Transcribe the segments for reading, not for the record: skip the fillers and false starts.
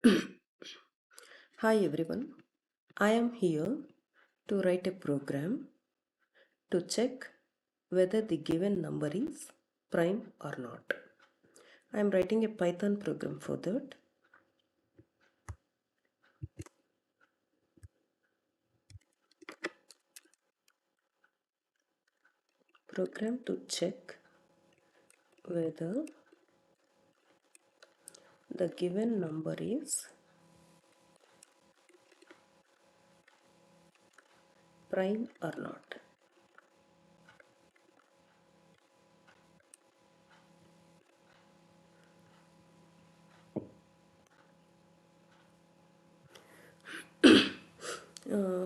Hi everyone, I am here to write a program to check whether the given number is prime or not. I am writing a Python program for that. Program to check whether the given number is prime or not.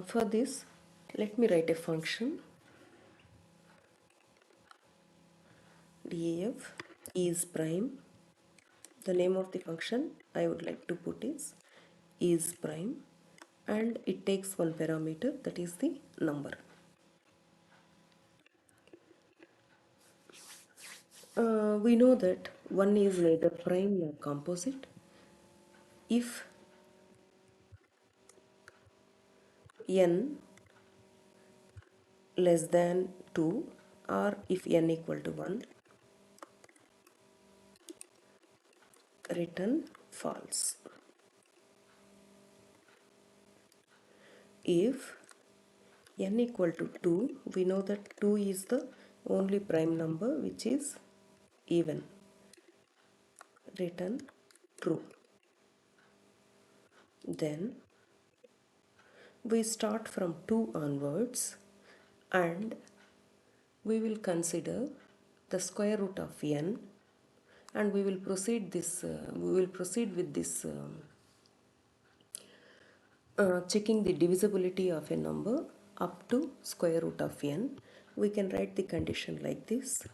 For this, let me write a function def is prime. The name of the function I would like to put is prime, and it takes one parameter, that is the number. We know that 1 is neither prime nor composite. If n less than 2 or if n equal to 1, return false. If n equal to 2, we know that 2 is the only prime number which is even. Return true. Then we start from 2 onwards and we will consider the square root of n, and we will proceed with this checking the divisibility of a number up to square root of n. We can write the condition like this.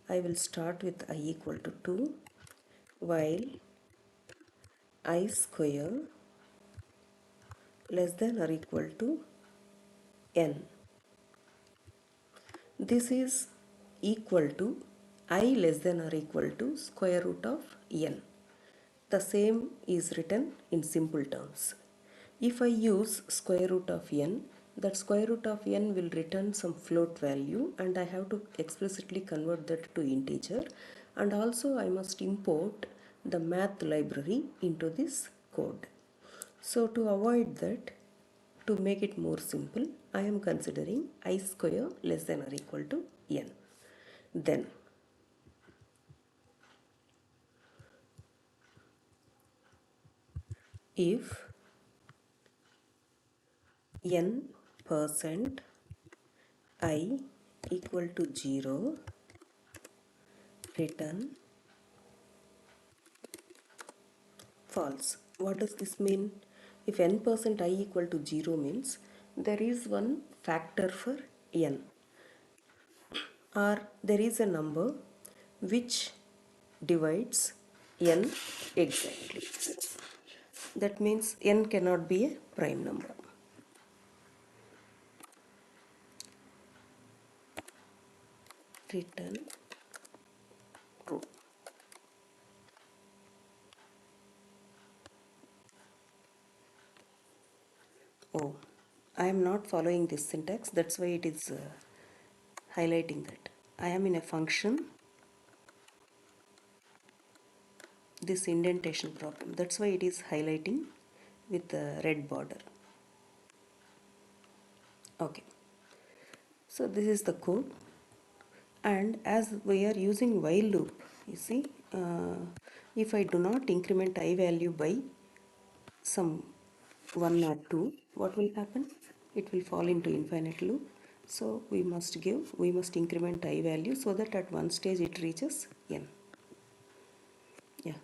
I will start with I equal to 2 while I square less than or equal to n. This is equal to I less than or equal to square root of n. The same is written in simple terms. If I use square root of n, that square root of n will return some float value, and I have to explicitly convert that to integer, and also I must import the math library into this code. So to avoid that, to make it more simple, I am considering I square less than or equal to n. Then if n% I equal to 0, return false. What does this mean? If n% I equal to 0 means there is one factor for n, or there is a number which divides n exactly. That means n cannot be a prime number. Return true. Oh, I am not following this syntax, that's why it is highlighting that. I am in a function, this indentation problem, that's why it is highlighting with the red border. Okay, so this is the code, and as we are using while loop, you see, if I do not increment I value by some 1 or 2, what will happen? It will fall into infinite loop. So we must increment I value so that at one stage it reaches n. Yeah.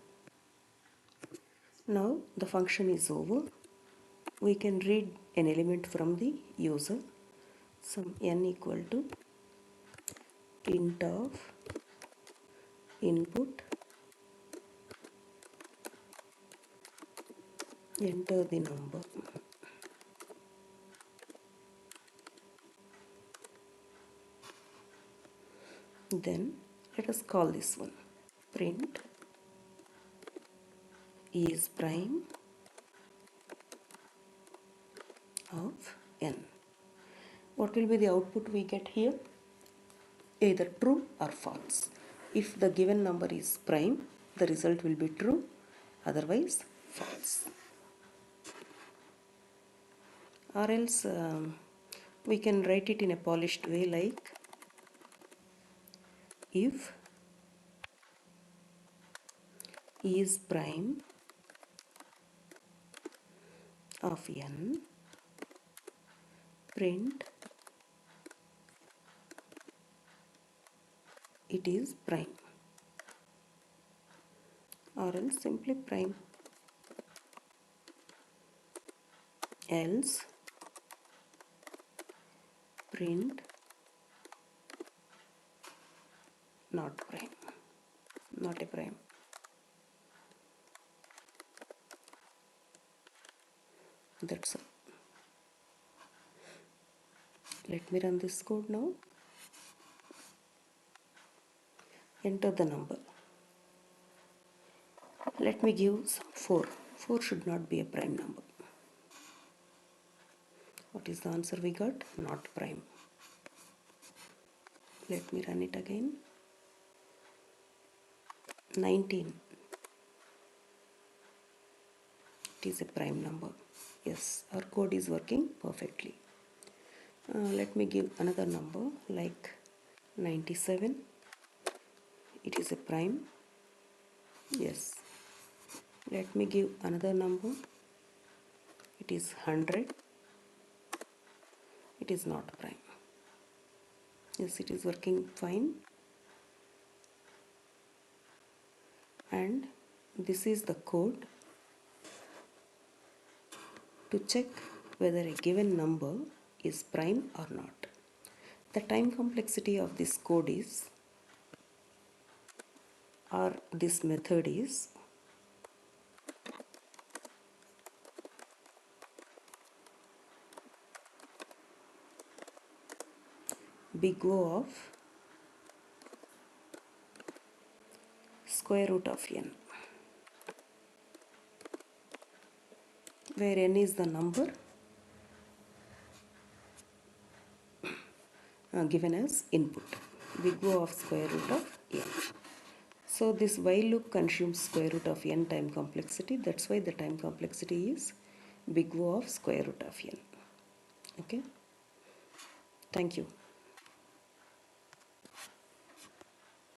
Now the function is over. We can read an element from the user. Some n equal to int of input, enter the number. Then let us call this one print is prime of n. What will be the output we get here? Either true or false. If the given number is prime, the result will be true, otherwise false. Or else we can write it in a polished way like if is prime of n, print it is prime, or else simply prime, else print not prime, not a prime. That's all. Let me run this code now. Enter the number. Let me give some 4. 4 should not be a prime number. What is the answer we got? Not prime. Let me run it again. 19. It is a prime number. Yes, our code is working perfectly. Let me give another number like 97. It is a prime. Yes. Let me give another number. It is 100. It is not prime. Yes, it is working fine. And this is the code to check whether a given number is prime or not. The time complexity of this code is, or this method is, big O of square root of n, where n is the number given as input, big O of square root of n. So this while loop consumes square root of n time complexity. That's why the time complexity is big O of square root of n. Okay. Thank you.